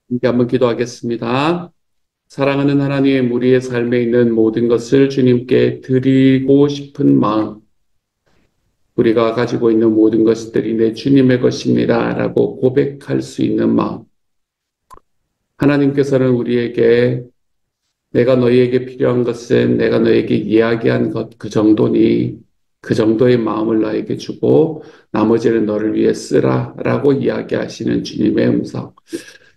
함께 한번 기도하겠습니다. 사랑하는 하나님, 우리의 삶에 있는 모든 것을 주님께 드리고 싶은 마음, 우리가 가지고 있는 모든 것들이 내 주님의 것입니다 라고 고백할 수 있는 마음, 하나님께서는 우리에게 내가 너희에게 필요한 것은 내가 너에게 이야기한 것 그 정도니 그 정도의 마음을 너에게 주고 나머지는 너를 위해 쓰라 라고 이야기하시는 주님의 음성.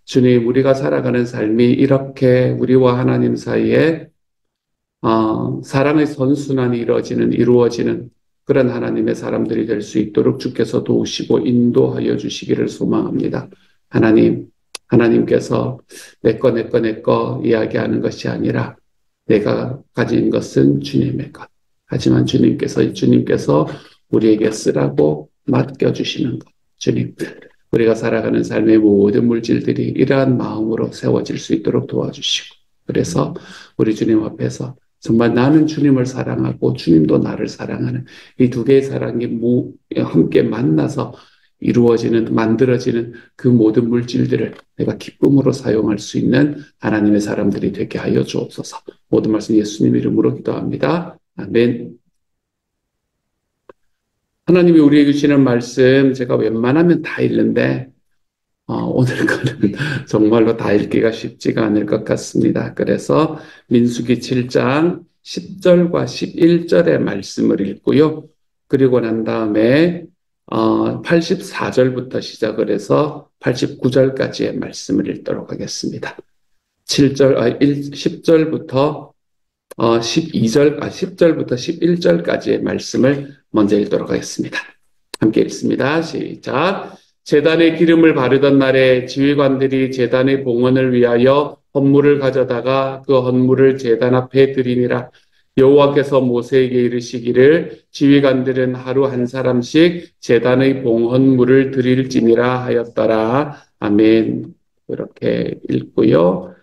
주님, 우리가 살아가는 삶이 이렇게 우리와 하나님 사이에 사랑의 선순환이 이루어지는 그런 하나님의 사람들이 될 수 있도록 주께서 도우시고 인도하여 주시기를 소망합니다. 하나님께서 내 거 이야기하는 것이 아니라 내가 가진 것은 주님의 것. 하지만 주님께서 우리에게 쓰라고 맡겨주시는 것. 주님, 우리가 살아가는 삶의 모든 물질들이 이러한 마음으로 세워질 수 있도록 도와주시고, 그래서 우리 주님 앞에서 정말 나는 주님을 사랑하고 주님도 나를 사랑하는 이 두 개의 사랑이 함께 만나서 만들어지는 그 모든 물질들을 내가 기쁨으로 사용할 수 있는 하나님의 사람들이 되게 하여 주옵소서. 모든 말씀 예수님 이름으로 기도합니다. 아멘. 하나님이 우리에게 주시는 말씀 제가 웬만하면 다 읽는데 오늘 거는 정말로 다 읽기가 쉽지가 않을 것 같습니다. 그래서 민수기 7장 10절과 11절의 말씀을 읽고요. 그리고 난 다음에 84절부터 시작을 해서 89절까지의 말씀을 읽도록 하겠습니다. 10절부터 10절부터 11절까지의 말씀을 먼저 읽도록 하겠습니다. 함께 읽습니다. 시작. 제단에 기름을 바르던 날에 지휘관들이 제단의 봉헌을 위하여 헌물을 가져다가 그 헌물을 제단 앞에 드리니라. 여호와께서 모세에게 이르시기를 지휘관들은 하루 한 사람씩 제단의 봉헌물을 드릴지니라 하였더라. 아멘. 이렇게 읽고요.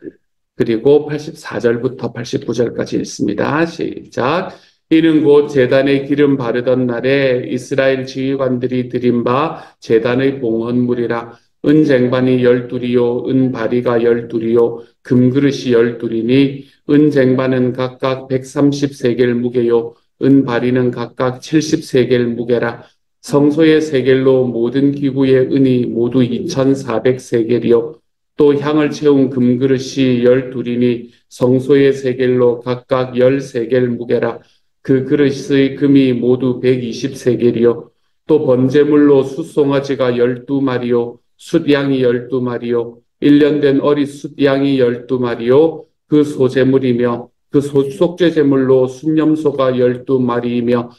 그리고 84절부터 89절까지 읽습니다. 시작. 이는 곧 제단에 기름 바르던 날에 이스라엘 지휘관들이 드린 바 제단의 봉헌물이라. 은쟁반이 12이요 은바리가 12이요 금그릇이 12이니 은쟁반은 각각 130세겔 무게요 은바리는 각각 70세겔 무게라. 성소의 세겔로 모든 기구의 은이 모두 2400세겔이요 또 향을 채운 금그릇이 12이니 성소의 세겔로 각각 10세겔 무게라. 그 그릇의 금이 모두 120세겔이요 또 번제물로 숫송아지가 12마리요 숫양이 12마리요 1년 된 어리 숫양이 12마리요 그 소제물이며 그 속죄제물로 순염소가 12마리이며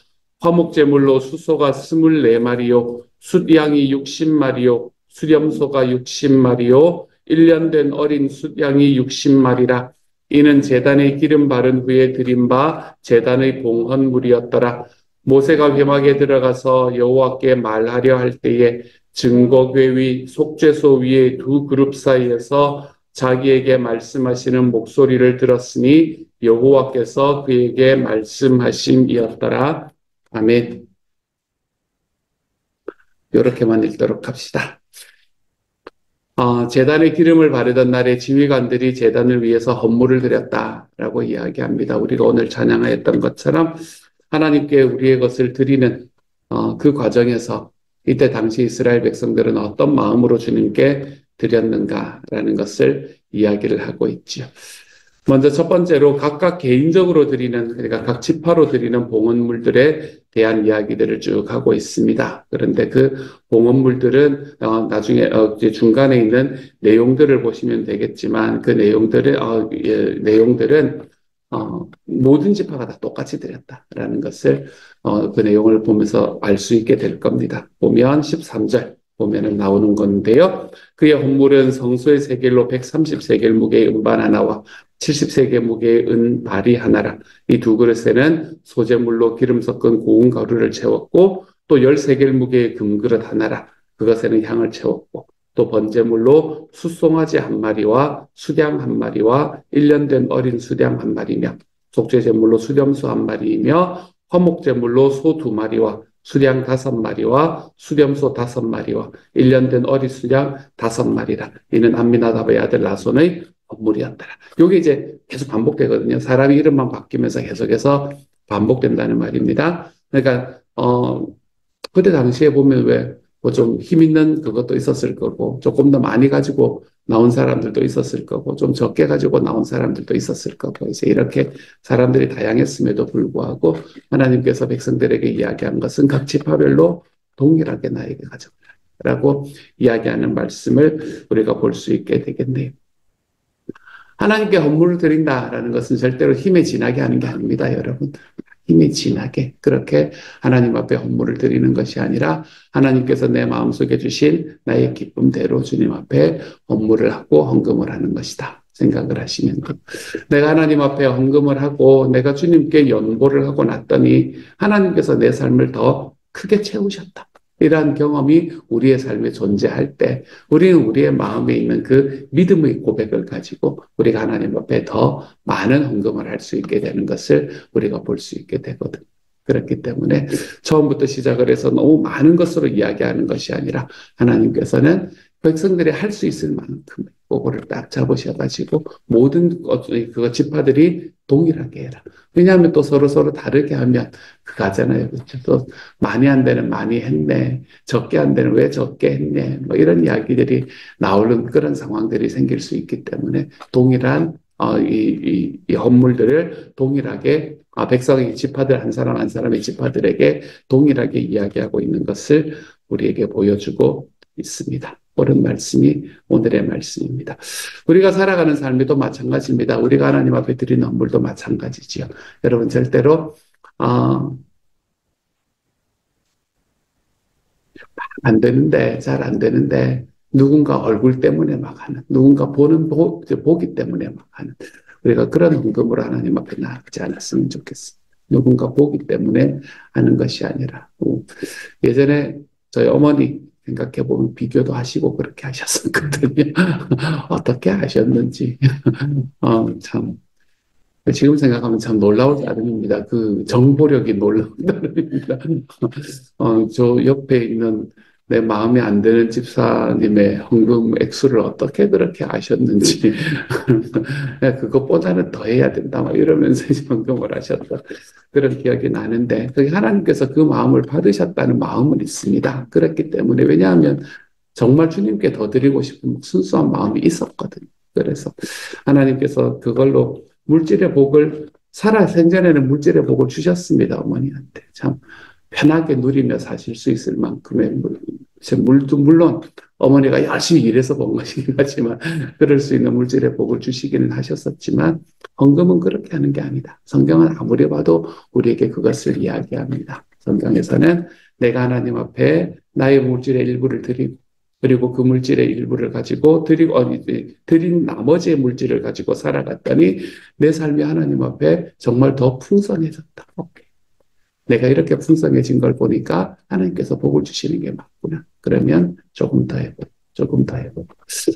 화목제물로 숫소가 24마리요 숫양이 60마리요 수렴소가 60마리요 1년 된 어린 숫양이 60마리라. 이는 제단에 기름 바른 후에 드린 바 제단의 봉헌물이었더라. 모세가 회막에 들어가서 여호와께 말하려 할 때에 증거궤 위 속죄소 위에 두 그룹 사이에서 자기에게 말씀하시는 목소리를 들었으니 여호와께서 그에게 말씀하심이었더라. 아멘. 이렇게만 읽도록 합시다. 제단에 기름을 바르던 날에 지휘관들이 제단을 위해서 헌물을 드렸다라고 이야기합니다. 우리가 오늘 찬양하였던 것처럼 하나님께 우리의 것을 드리는 그 과정에서 이때 당시 이스라엘 백성들은 어떤 마음으로 주님께 드렸는가라는 것을 이야기를 하고 있죠. 먼저 첫 번째로 각각 개인적으로 드리는, 그러니까 각 지파로 드리는 봉헌물들에 대한 이야기들을 쭉 하고 있습니다. 그런데 그 봉헌물들은 나중에 중간에 있는 내용들을 보시면 되겠지만 그 내용들은 모든 지파가 다 똑같이 드렸다라는 것을 그 내용을 보면서 알 수 있게 될 겁니다. 보면 13절 보면은 나오는 건데요. 그의 헌물은 성소의 세겔로 130세겔 무게의 은반 하나와 70세겔 무게의 은발이 하나라. 이 두 그릇에는 소재물로 기름 섞은 고운 가루를 채웠고 또 10세겔 무게의 금그릇 하나라. 그것에는 향을 채웠고 또 번제물로 숫송아지 한 마리와 수양 한 마리와 1년 된 어린 수양 한 마리며 속죄제물로 수렴소 한 마리이며 화목제물로 소 두 마리와 수량 5마리와 수렴소 5마리와 1년 된 어리수량 5마리라. 이는 암미나답의 아들 나손의 건물이었더라. 요게 이제 계속 반복되거든요. 사람이 이름만 바뀌면서 계속해서 반복된다는 말입니다. 그러니까 그때 당시에 보면 왜 뭐 좀 힘 있는 그것도 있었을 거고 조금 더 많이 가지고 나온 사람들도 있었을 거고 좀 적게 가지고 나온 사람들도 있었을 거고 이제 이렇게 사람들이 다양했음에도 불구하고 하나님께서 백성들에게 이야기한 것은 각 지파별로 동일하게 나에게 가져오라고 이야기하는 말씀을 우리가 볼 수 있게 되겠네요. 하나님께 헌물을 드린다라는 것은 절대로 힘에 지나게 하는 게 아닙니다, 여러분. 힘이 진하게 그렇게 하나님 앞에 헌물을 드리는 것이 아니라 하나님께서 내 마음속에 주신 나의 기쁨대로 주님 앞에 헌물을 하고 헌금을 하는 것이다 생각을 하시면 돼요. 내가 하나님 앞에 헌금을 하고 내가 주님께 연보를 하고 났더니 하나님께서 내 삶을 더 크게 채우셨다. 이러한 경험이 우리의 삶에 존재할 때 우리는 우리의 마음에 있는 그 믿음의 고백을 가지고 우리가 하나님 앞에 더 많은 헌금을 할 수 있게 되는 것을 우리가 볼 수 있게 되거든요. 그렇기 때문에 처음부터 시작을 해서 너무 많은 것으로 이야기하는 것이 아니라 하나님께서는 백성들이 할 수 있을 만큼 그거를 딱 잡으셔가지고 모든 그 지파들이 동일하게 해라. 왜냐하면 또 서로 다르게 하면 그거잖아요. 그렇죠? 또 많이 한 데는 많이 했네. 적게 한 데는 왜 적게 했네. 뭐 이런 이야기들이 나오는 그런 상황들이 생길 수 있기 때문에 동일한 이 헌물들을 동일하게 백성의 지파들 한 사람 한 사람의 지파들에게 동일하게 이야기하고 있는 것을 우리에게 보여주고 있습니다. 옳은 말씀이 오늘의 말씀입니다. 우리가 살아가는 삶도 마찬가지입니다. 우리가 하나님 앞에 드리는 헌물도 마찬가지지요. 여러분 절대로 안 되는데 잘 안 되는데 누군가 얼굴 때문에 막 하는 누군가 보기 때문에 막 하는 우리가 그런 헌금으로 하나님 앞에 나아가지 않았으면 좋겠습니다. 누군가 보기 때문에 하는 것이 아니라 예전에 저희 어머니 생각해보면 비교도 하시고 그렇게 하셨었거든요. 어떻게 하셨는지 참 지금 생각하면 참 놀라울 따름입니다. 그 정보력이 놀라울 따름입니다. 저 옆에 있는 내 마음에 안 드는 집사님의 헌금 액수를 어떻게 그렇게 아셨는지 그것보다는 더 해야 된다 막 이러면서 헌금을 하셨다 그런 기억이 나는데 하나님께서 그 마음을 받으셨다는 마음은 있습니다. 그렇기 때문에 왜냐하면 정말 주님께 더 드리고 싶은 순수한 마음이 있었거든요. 그래서 하나님께서 그걸로 물질의 복을 생전에는 물질의 복을 주셨습니다. 어머니한테 참 편하게 누리며 사실 수 있을 만큼의 물론 어머니가 열심히 일해서 본 것이긴 하지만 그럴 수 있는 물질의 복을 주시기는 하셨었지만 헌금은 그렇게 하는 게 아니다. 성경은 아무리 봐도 우리에게 그것을 이야기합니다. 성경에서는 내가 하나님 앞에 나의 물질의 일부를 드리고 그리고 그 물질의 일부를 가지고 드린 나머지의 물질을 가지고 살아갔더니 내 삶이 하나님 앞에 정말 더 풍성해졌다. 오케이. 내가 이렇게 풍성해진 걸 보니까 하나님께서 복을 주시는 게 맞구나. 그러면 조금 더 해보고 조금 더 해보고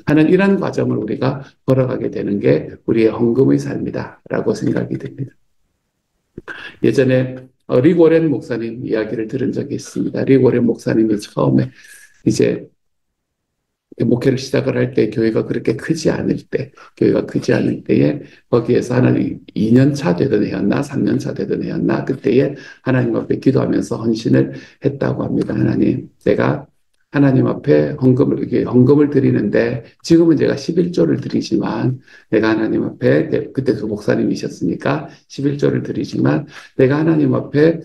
하는 이런 과정을 우리가 걸어가게 되는 게 우리의 헌금의 삶이다라고 생각이 됩니다. 예전에 릭 워렌 목사님 이야기를 들은 적이 있습니다. 릭 워렌 목사님이 처음에 이제 목회를 시작을 할 때 교회가 그렇게 크지 않을 때에 거기에서 하나님 2년 차 되던 해였나 3년 차 되던 해였나 그때에 하나님 앞에 기도하면서 헌신을 했다고 합니다. 하나님 제가 하나님 앞에 헌금을 드리는데 지금은 제가 11조를 드리지만 내가 하나님 앞에 그때도 목사님이셨으니까 11조를 드리지만 내가 하나님 앞에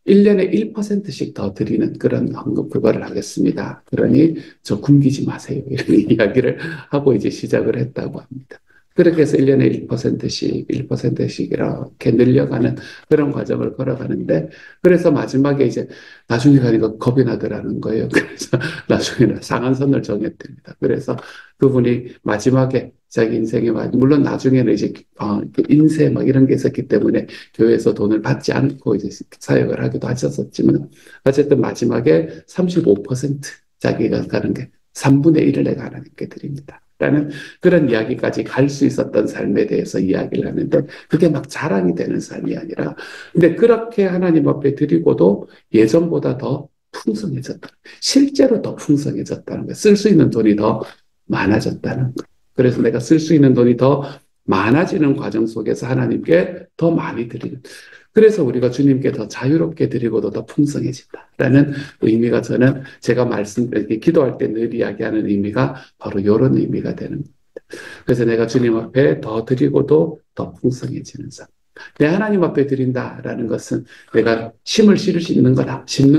1년에 1%씩 더 드리는 그런 헌금 그거를 하겠습니다. 그러니 저 굶기지 마세요. 이런 이야기를 하고 이제 시작을 했다고 합니다. 그렇게 해서 1년에 1%씩 이렇게 늘려가는 그런 과정을 걸어가는데 그래서 마지막에 이제 나중에 가니까 겁이 나더라는 거예요. 그래서 나중에는 상한선을 정했답니다. 그래서 그분이 마지막에 자기 인생에 물론 나중에는 이제 인쇄 막 이런 게 있었기 때문에 교회에서 돈을 받지 않고 이제 사역을 하기도 하셨었지만 어쨌든 마지막에 35% 자기가 가는 게 3분의 1을 내가 하나님께 드립니다. 라는 그런 이야기까지 갈 수 있었던 삶에 대해서 이야기를 하는데 그게 막 자랑이 되는 삶이 아니라 근데 그렇게 하나님 앞에 드리고도 예전보다 더 풍성해졌다. 실제로 더 풍성해졌다는 거예요. 쓸 수 있는 돈이 더 많아졌다는 거예요. 그래서 내가 쓸 수 있는 돈이 더 많아지는 과정 속에서 하나님께 더 많이 드리는 그래서 우리가 주님께 더 자유롭게 드리고도 더 풍성해진다라는 의미가 저는 제가 기도할 때 늘 이야기하는 의미가 바로 이런 의미가 되는 거예요. 그래서 내가 주님 앞에 더 드리고도 더 풍성해지는 삶. 내 하나님 앞에 드린다라는 것은 내가 심을 심는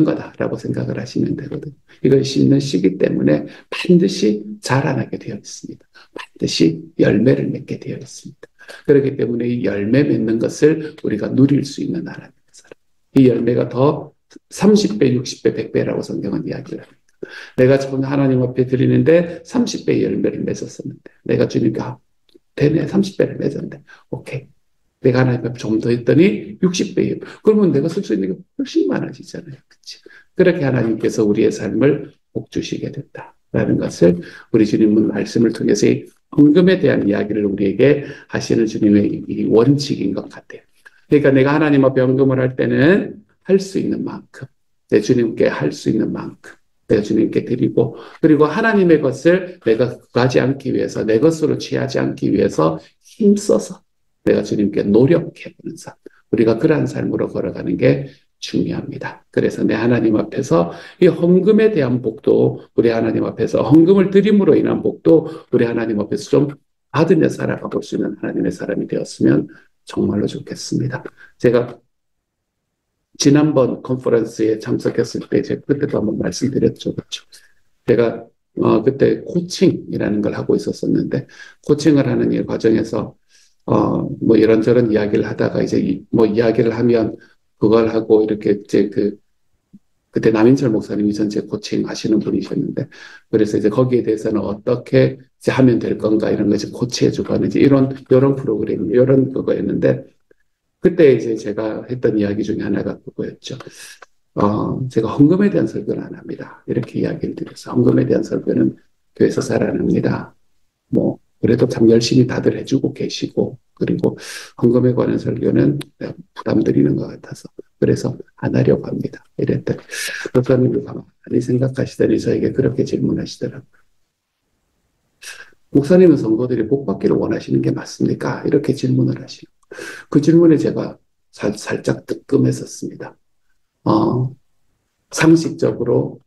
거다라고 생각을 하시면 되거든요. 이걸 심는 시기 때문에 반드시 자라나게 되어 있습니다. 반드시 열매를 맺게 되어 있습니다. 그렇기 때문에 이 열매 맺는 것을 우리가 누릴 수 있는 하나님의 사람. 이 열매가 더 30배, 60배, 100배라고 성경은 이야기를 합니다. 내가 지금 하나님 앞에 드리는데 30배의 열매를 맺었었는데 내가 주님께 되네 30배를 맺었는데 오케이. 내가 하나님 앞에 좀 더 했더니 60배예요. 그러면 내가 쓸 수 있는 게 훨씬 많아지잖아요. 그치? 그렇게 하나님께서 우리의 삶을 복 주시게 된다라는 것을 우리 주님은 말씀을 통해서 이 헌금에 대한 이야기를 우리에게 하시는 주님의 이 원칙인 것 같아요. 그러니까 내가 하나님 앞에 헌금을 할 때는 할 수 있는 만큼 내 주님께 할 수 있는 만큼 내가 주님께 드리고 그리고 하나님의 것을 내가 구하지 않기 위해서 내 것으로 취하지 않기 위해서 힘써서 내가 주님께 노력해보는 삶. 우리가 그러한 삶으로 걸어가는 게 중요합니다. 그래서 내 하나님 앞에서 이 헌금에 대한 복도 우리 하나님 앞에서 헌금을 드림으로 인한 복도 우리 하나님 앞에서 좀 받으며 살아가 볼 수 있는 하나님의 사람이 되었으면 정말로 좋겠습니다. 제가 지난번 컨퍼런스에 참석했을 때 제가 그때도 한번 말씀드렸죠. 그렇죠? 제가 그때 코칭이라는 걸 하고 있었었는데 코칭을 하는 이 과정에서 뭐 이런저런 이야기를 하다가 이제 뭐 이야기를 하면 그걸 하고 이렇게 이제 그때 남인철 목사님이 전체 코칭 하시는 분이셨는데 그래서 이제 거기에 대해서는 어떻게 이제 하면 될 건가 이런 거 이제 코치해주고 하는 이제 이런 프로그램 이런 그거였는데 그때 이제 제가 했던 이야기 중에 하나가 그거였죠. 제가 헌금에 대한 설교는 안 합니다. 이렇게 이야기를 드렸어요. 헌금에 대한 설교는 교회에서 잘 안 합니다. 뭐 그래도 참 열심히 다들 해주고 계시고 그리고 헌금에 관한 설교는 부담 드리는 것 같아서 그래서 안 하려고 합니다. 이랬더니 목사님이 가만히 생각하시더니 저에게 그렇게 질문하시더라고요. 목사님은 성도들이 복 받기를 원하시는 게 맞습니까? 이렇게 질문을 하시고 그 질문에 제가 살짝 뜨끔했었습니다. 상식적으로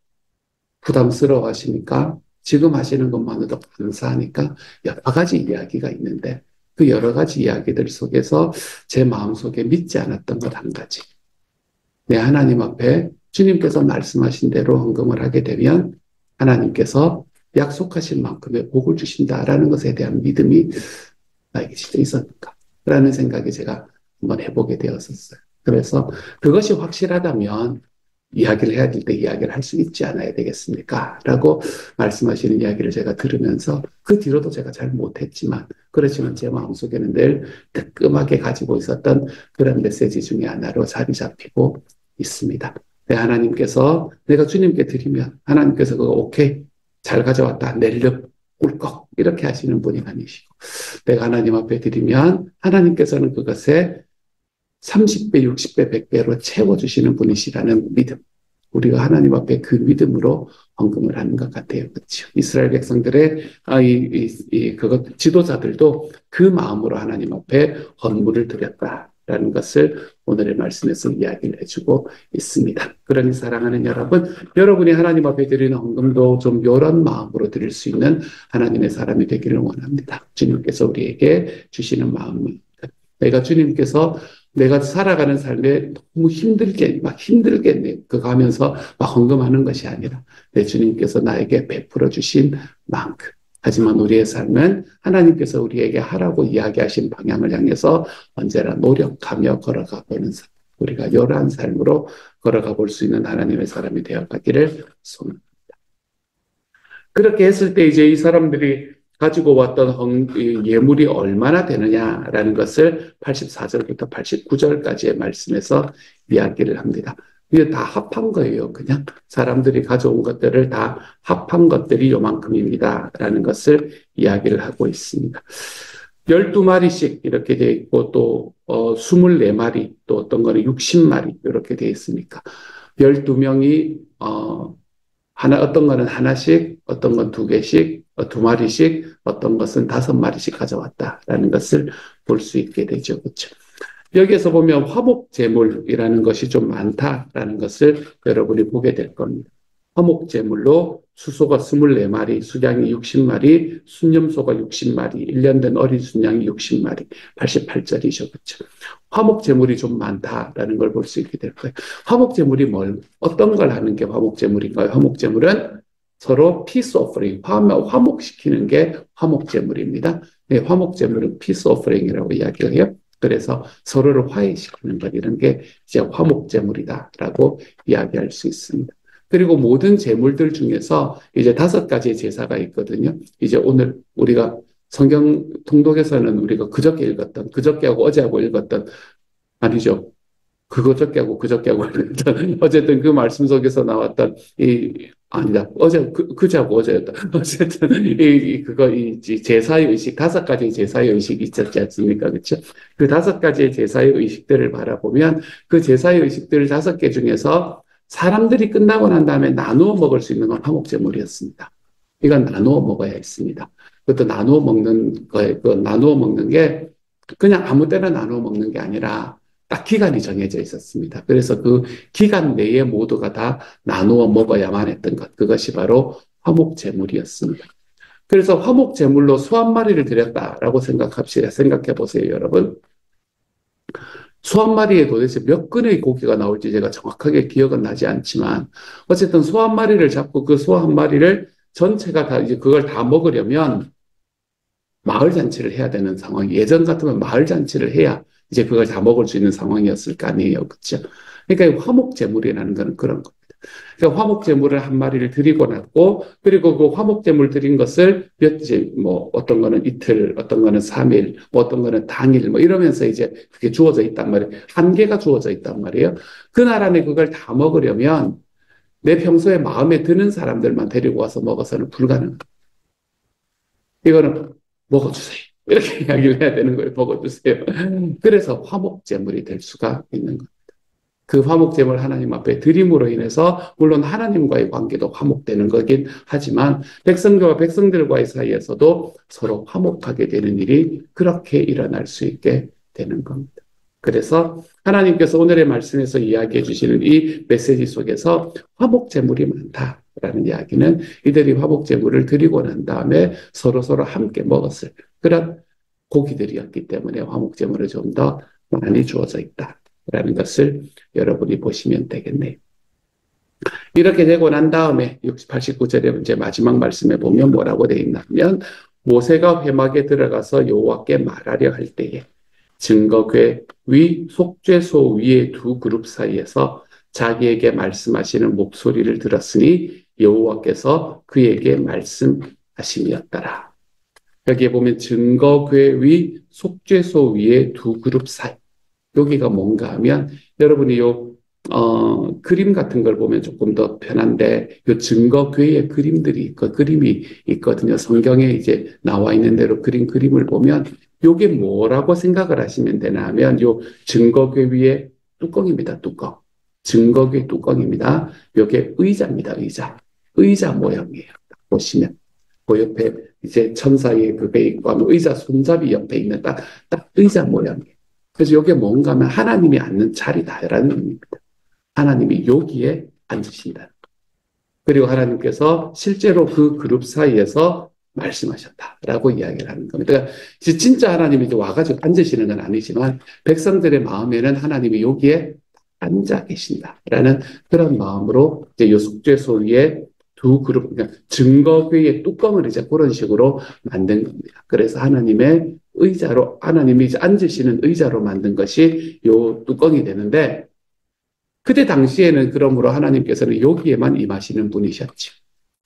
부담스러워 하시니까 지금 하시는 것만으로도 감사하니까 여러 가지 이야기가 있는데 그 여러 가지 이야기들 속에서 제 마음속에 믿지 않았던 것 한 가지. 내 하나님 앞에 주님께서 말씀하신 대로 헌금을 하게 되면 하나님께서 약속하신 만큼의 복을 주신다라는 것에 대한 믿음이 나에게 진짜 있었는가 라는 생각이 제가 한번 해보게 되었었어요. 그래서 그것이 확실하다면 이야기를 해야 될 때 이야기를 할 수 있지 않아야 되겠습니까? 라고 말씀하시는 이야기를 제가 들으면서 그 뒤로도 제가 잘 못했지만 그렇지만 제 마음속에는 늘 뜨끔하게 가지고 있었던 그런 메시지 중에 하나로 자리 잡히고 있습니다. 하나님께서 내가 주님께 드리면 하나님께서 그거 오케이 잘 가져왔다 낼름 꿀꺽 이렇게 하시는 분이 아니시고 내가 하나님 앞에 드리면 하나님께서는 그것에 30배, 60배, 100배로 채워주시는 분이시라는 믿음. 우리가 하나님 앞에 그 믿음으로 헌금을 하는 것 같아요. 그렇죠? 이스라엘 백성들의 그것 지도자들도 그 마음으로 하나님 앞에 헌물을 드렸다라는 것을 오늘의 말씀에서 이야기를 해주고 있습니다. 그러니 사랑하는 여러분, 여러분이 하나님 앞에 드리는 헌금도 좀 이런 마음으로 드릴 수 있는 하나님의 사람이 되기를 원합니다. 주님께서 우리에게 주시는 마음을 내가 주님께서 내가 살아가는 삶에 너무 힘들게 그거 하면서 막 헌금하는 것이 아니라 내 주님께서 나에게 베풀어 주신 만큼. 하지만 우리의 삶은 하나님께서 우리에게 하라고 이야기하신 방향을 향해서 언제나 노력하며 걸어가 보는 삶. 우리가 이러한 삶으로 걸어가 볼 수 있는 하나님의 사람이 되어가기를 소망합니다. 그렇게 했을 때 이제 이 사람들이 가지고 왔던 예물이 얼마나 되느냐라는 것을 84절부터 89절까지의 말씀에서 이야기를 합니다. 이게 다 합한 거예요. 그냥 사람들이 가져온 것들을 다 합한 것들이 요만큼입니다. 라는 것을 이야기를 하고 있습니다. 12마리씩 이렇게 돼 있고 또 24마리 또 어떤 거는 60마리 이렇게 돼 있으니까 12명이 어떤 거는 하나씩 어떤 건 두 개씩 2마리씩 어떤 것은 5마리씩 가져왔다라는 것을 볼 수 있게 되죠. 그렇죠? 여기에서 보면 화목제물이라는 것이 좀 많다라는 것을 여러분이 보게 될 겁니다. 화목제물로 수소가 24마리, 수양이 60마리, 순념소가 60마리, 1년 된 어린 순양이 60마리, 88절이죠. 그렇죠? 화목제물이 좀 많다라는 걸 볼 수 있게 될 거예요. 화목제물이 어떤 걸 하는 게 화목제물인가요? 화목제물은 서로 피스 오퍼링, 화목시키는 게 화목제물입니다. 네, 화목제물은 피스 오퍼링이라고 이야기를 해요. 그래서 서로를 화해시키는 것 이런 게 이제 화목제물이다라고 이야기할 수 있습니다. 그리고 모든 제물들 중에서 이제 5가지의 제사가 있거든요. 이제 오늘 우리가 성경 통독에서는 우리가 그저께하고 어제하고 읽었던 아니죠. 그저께하고 읽었던 어쨌든 그 말씀 속에서 나왔던 아니다. 그제하고 어제였다. 어쨌든, 제사의 의식, 5가지의 제사의 의식이 있었지 않습니까? 그렇죠? 그 5가지의 제사의 의식들을 바라보면 그 제사의 의식들 5개 중에서 사람들이 끝나고 난 다음에 나누어 먹을 수 있는 건 화목제물이었습니다. 이건 나누어 먹어야 했습니다. 그것도 나누어 먹는 게 그냥 아무 때나 나누어 먹는 게 아니라 딱 기간이 정해져 있었습니다. 그래서 그 기간 내에 모두가 다 나누어 먹어야만 했던 것. 그것이 바로 화목제물이었습니다. 그래서 화목제물로 소 한 마리를 드렸다라고 생각해 보세요, 여러분. 소 한 마리에 도대체 몇 근의 고기가 나올지 제가 정확하게 기억은 나지 않지만 어쨌든 소 한 마리를 잡고 그 소 한 마리를 전체가 다 이제 그걸 다 먹으려면 마을 잔치를 해야 되는 상황. 예전 같으면 마을 잔치를 해야 이제 그걸 다 먹을 수 있는 상황이었을 거 아니에요. 그렇죠? 그러니까 화목제물이라는 거는 그런 겁니다. 그러니까 화목제물을 한 마리를 드리고 났고, 그리고 그 화목제물 드린 것을 어떤 거는 이틀, 어떤 거는 3일, 어떤 거는 당일, 이러면서 이제 그게 주어져 있단 말이에요. 한계가 주어져 있단 말이에요. 그날 안에 그걸 다 먹으려면 내 평소에 마음에 드는 사람들만 데리고 와서 먹어서는 불가능합니다. 이거는 먹어주세요. 이렇게 이야기를 해야 되는 거예요. 먹어주세요. 그래서 화목제물이 될 수가 있는 겁니다. 그 화목제물 하나님 앞에 드림으로 인해서 물론 하나님과의 관계도 화목되는 거긴 하지만 백성들과 백성들과의 사이에서도 서로 화목하게 되는 일이 그렇게 일어날 수 있게 되는 겁니다. 그래서 하나님께서 오늘의 말씀에서 이야기해 주시는 이 메시지 속에서 화목제물이 많다라는 이야기는 이들이 화목제물을 드리고 난 다음에 서로 함께 먹었을 그런 고기들이었기 때문에 화목제물을 좀 더 많이 주어져 있다라는 것을 여러분이 보시면 되겠네요. 이렇게 되고 난 다음에 89절에 이제 마지막 말씀에 보면 뭐라고 되어 있냐면 모세가 회막에 들어가서 여호와께 말하려 할 때에 증거궤 위 속죄소 위의 두 그룹 사이에서 자기에게 말씀하시는 목소리를 들었으니 여호와께서 그에게 말씀하심이었더라. 여기에 보면 증거궤 위 속죄소 위의 두 그룹 사이. 여기가 뭔가 하면 여러분이 그림 같은 걸 보면 조금 더 편한데 요 증거궤의 그림이 있거든요. 성경에 이제 나와 있는 대로 그림을 보면 요게 뭐라고 생각을 하시면 되나 하면 요 증거궤 위에 뚜껑입니다. 뚜껑. 증거궤 뚜껑입니다. 요게 의자입니다. 의자 모양이에요. 보시면 그 옆에 이제 천사의 그게 있고 하면 의자 손잡이 옆에 있는 딱 의자 모양이에요. 그래서 요게 뭔가 하면 하나님이 앉는 자리다라는 의미입니다. 하나님이 여기에 앉으신다. 그리고 하나님께서 실제로 그 그룹 사이에서 말씀하셨다라고 이야기를 하는 겁니다. 그러니까 진짜 하나님이 이제 와가지고 앉으시는 건 아니지만 백성들의 마음에는 하나님이 여기에 앉아 계신다라는 그런 마음으로 이제 요 속죄소 위에 두 그룹, 그러니까 증거궤의 뚜껑을 이제 그런 식으로 만든 겁니다. 그래서 하나님이 이제 앉으시는 의자로 만든 것이 요 뚜껑이 되는데 그때 당시에는 그러므로 하나님께서는 여기에만 임하시는 분이셨죠.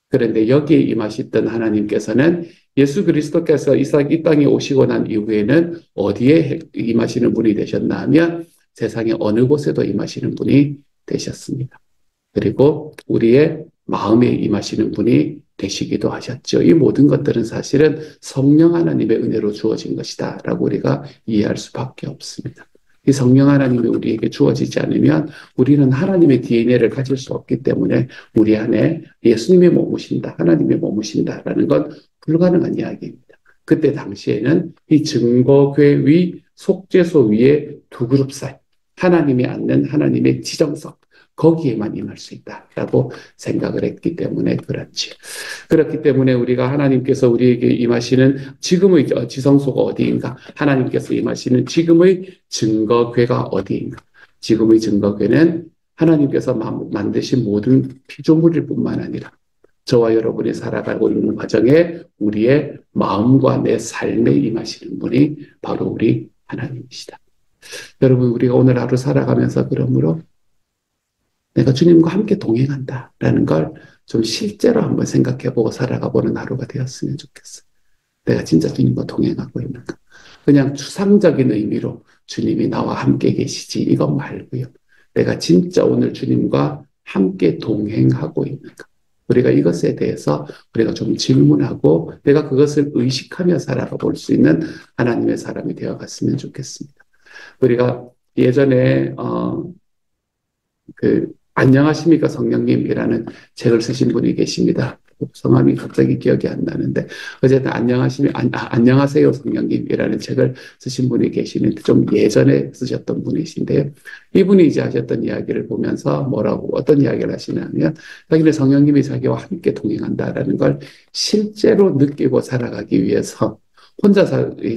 그런데 여기에 임하시던 하나님께서는 예수 그리스도께서 이 땅에 오시고 난 이후에는 어디에 임하시는 분이 되셨나 하면 세상의 어느 곳에도 임하시는 분이 되셨습니다. 그리고 우리의 마음에 임하시는 분이 되시기도 하셨죠. 이 모든 것들은 사실은 성령 하나님의 은혜로 주어진 것이다 라고 우리가 이해할 수밖에 없습니다. 이 성령 하나님이 우리에게 주어지지 않으면 우리는 하나님의 DNA를 가질 수 없기 때문에 우리 안에 예수님이 머무신다, 하나님이 머무신다라는 건 불가능한 이야기입니다. 그때 당시에는 이 증거궤 위, 속죄소 위에 두 그룹 사이, 하나님이 앉는 하나님의 지정석, 거기에만 임할 수 있다라고 생각을 했기 때문에 그렇지. 그렇기 때문에 우리가 하나님께서 우리에게 임하시는 지금의 지성소가 어디인가? 하나님께서 임하시는 지금의 증거궤가 어디인가? 지금의 증거궤는 하나님께서 만드신 모든 피조물일 뿐만 아니라 저와 여러분이 살아가고 있는 과정에 우리의 마음과 내 삶에 임하시는 분이 바로 우리 하나님이시다. 여러분, 우리가 오늘 하루 살아가면서 그러므로 내가 주님과 함께 동행한다라는 걸 좀 실제로 한번 생각해보고 살아가보는 하루가 되었으면 좋겠어요. 내가 진짜 주님과 동행하고 있는가? 그냥 추상적인 의미로 주님이 나와 함께 계시지 이것 말고요. 내가 진짜 오늘 주님과 함께 동행하고 있는가? 우리가 이것에 대해서 우리가 좀 질문하고 내가 그것을 의식하며 살아가 볼 수 있는 하나님의 사람이 되어갔으면 좋겠습니다. 우리가 예전에 안녕하십니까 성령님이라는 책을 쓰신 분이 계십니다. 성함이 갑자기 기억이 안 나는데 어쨌든 안녕하세요 성령님이라는 책을 쓰신 분이 계시는데 좀 예전에 쓰셨던 분이신데요. 이분이 이제 하셨던 이야기를 보면서 어떤 이야기를 하시냐면 자기는 성령님이 자기와 함께 동행한다라는 걸 실제로 느끼고 살아가기 위해서 혼자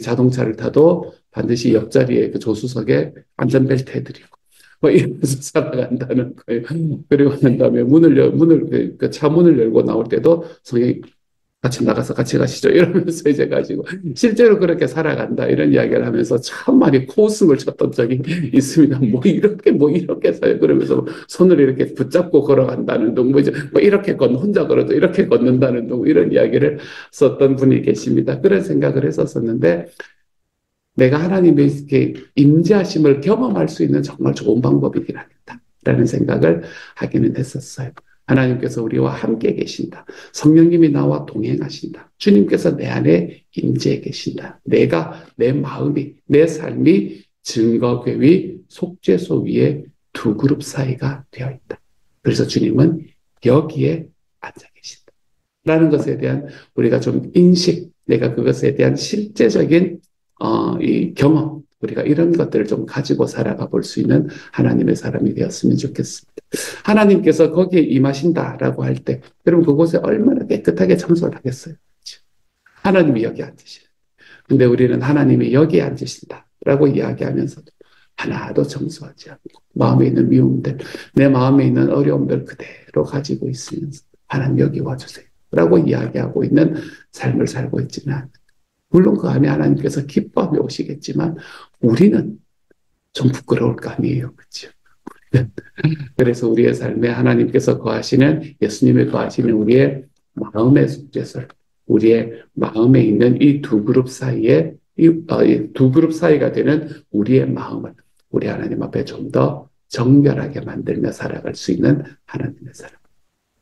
자동차를 타도 반드시 옆자리에 그 조수석에 안전벨트 해드리고 이러면서 살아간다는 거예요. 그리고 난 다음에 차 문을 열고 나올 때도 성령이 같이 나가서 같이 가시죠. 이러면서 이제 가지고 실제로 그렇게 살아간다. 이런 이야기를 하면서 참 많이 코웃음을 쳤던 적이 있습니다. 뭐 이렇게 사요. 그러면서 손을 이렇게 붙잡고 걸어간다는 둥, 이렇게 혼자 걸어도 이렇게 걷는다는 둥, 이런 이야기를 썼던 분이 계십니다. 그런 생각을 했었었는데, 내가 하나님의 이렇게 임재하심을 경험할 수 있는 정말 좋은 방법이긴 하겠다라는 생각을 하기는 했었어요. 하나님께서 우리와 함께 계신다. 성령님이 나와 동행하신다. 주님께서 내 안에 임재해 계신다. 내 마음이, 내 삶이 증거궤 위, 속죄소 위에 두 그룹 사이가 되어 있다. 그래서 주님은 여기에 앉아 계신다. 라는 것에 대한 우리가 좀 인식, 내가 그것에 대한 실제적인 이 경험, 우리가 이런 것들을 좀 가지고 살아가 볼 수 있는 하나님의 사람이 되었으면 좋겠습니다. 하나님께서 거기에 임하신다라고 할 때, 여러분 그곳에 얼마나 깨끗하게 청소를 하겠어요. 그렇죠? 하나님이 여기 앉으시는. 근데 우리는 하나님이 여기에 앉으신다라고 이야기하면서도 하나도 청소하지 않고 마음에 있는 미움들, 내 마음에 있는 어려움들 그대로 가지고 있으면서 하나님 여기 와주세요 라고 이야기하고 있는 삶을 살고 있지는 않습니다. 물론 그 안에 하나님께서 기뻐하며 오시겠지만 우리는 좀 부끄러울 거 아니에요. 그렇죠? 그래서 우리의 삶에 하나님께서 거하시는, 예수님이 거하시는 우리의 마음의 속죄설, 우리의 마음에 있는 이 두 그룹 사이에 두 그룹 사이가 되는 우리의 마음을 우리 하나님 앞에 좀 더 정결하게 만들며 살아갈 수 있는 하나님의 사람,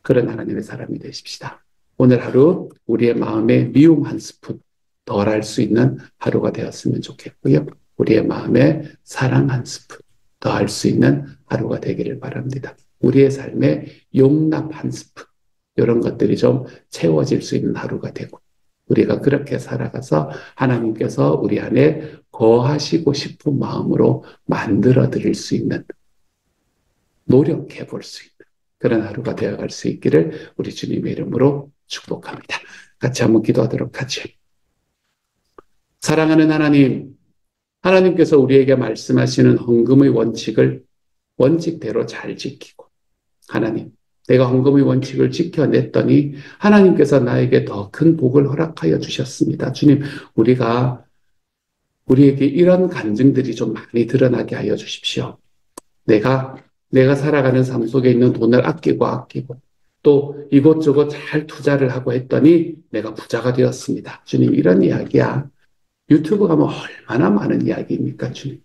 그런 하나님의 사람이 되십시다. 오늘 하루 우리의 마음에 미움 한 스푼 덜할 수 있는 하루가 되었으면 좋겠고요. 우리의 마음에 사랑 한 스푼 더할 수 있는 하루가 되기를 바랍니다. 우리의 삶에 용납 한 스푼, 이런 것들이 좀 채워질 수 있는 하루가 되고, 우리가 그렇게 살아가서 하나님께서 우리 안에 거하시고 싶은 마음으로 만들어 드릴 수 있는, 노력해 볼 수 있는 그런 하루가 되어갈 수 있기를 우리 주님의 이름으로 축복합니다. 같이 한번 기도하도록 하죠. 사랑하는 하나님, 하나님께서 우리에게 말씀하시는 헌금의 원칙대로 잘 지키고, 하나님, 내가 헌금의 원칙을 지켜냈더니 하나님께서 나에게 더 큰 복을 허락하여 주셨습니다. 주님, 우리에게 이런 간증들이 좀 많이 드러나게 하여 주십시오. 내가 살아가는 삶 속에 있는 돈을 아끼고 또 이것저것 잘 투자를 하고 했더니 내가 부자가 되었습니다. 주님, 이런 이야기야. 유튜브 가면 얼마나 많은 이야기입니까, 주님?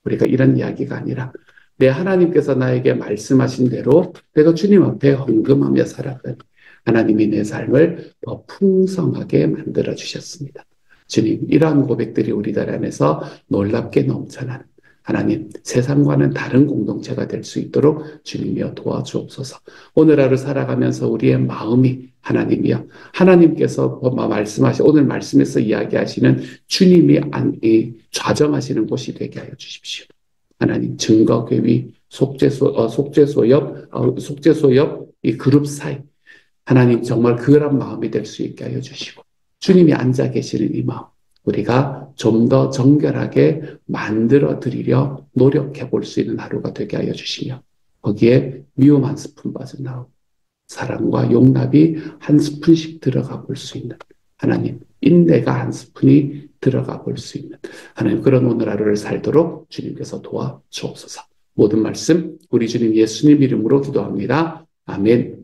우리가 이런 이야기가 아니라 내 하나님께서 나에게 말씀하신 대로 내가 주님 앞에 헌금하며 살았더니 하나님이 내 삶을 더 풍성하게 만들어 주셨습니다. 주님, 이러한 고백들이 우리들 안에서 놀랍게 넘쳐나는 하나님, 세상과는 다른 공동체가 될 수 있도록 주님이여 도와주옵소서. 오늘 하루 살아가면서 우리의 마음이 하나님이여, 하나님께서 오늘 말씀에서 이야기하시는 주님이 좌정하시는 곳이 되게 하여 주십시오. 하나님, 증거궤위, 속죄소 옆 이 그룹 사이, 하나님 정말 그런 마음이 될 수 있게 하여 주시고, 주님이 앉아 계시는 이 마음, 우리가 좀 더 정결하게 만들어 드리려 노력해 볼 수 있는 하루가 되게 하여 주시며, 거기에 미움 한 스푼 빠져나오고, 사랑과 용납이 한 스푼씩 들어가 볼 수 있는, 하나님, 인내가 한 스푼이 들어가 볼 수 있는, 하나님, 그런 오늘 하루를 살도록 주님께서 도와주옵소서. 모든 말씀, 우리 주님 예수님 이름으로 기도합니다. 아멘.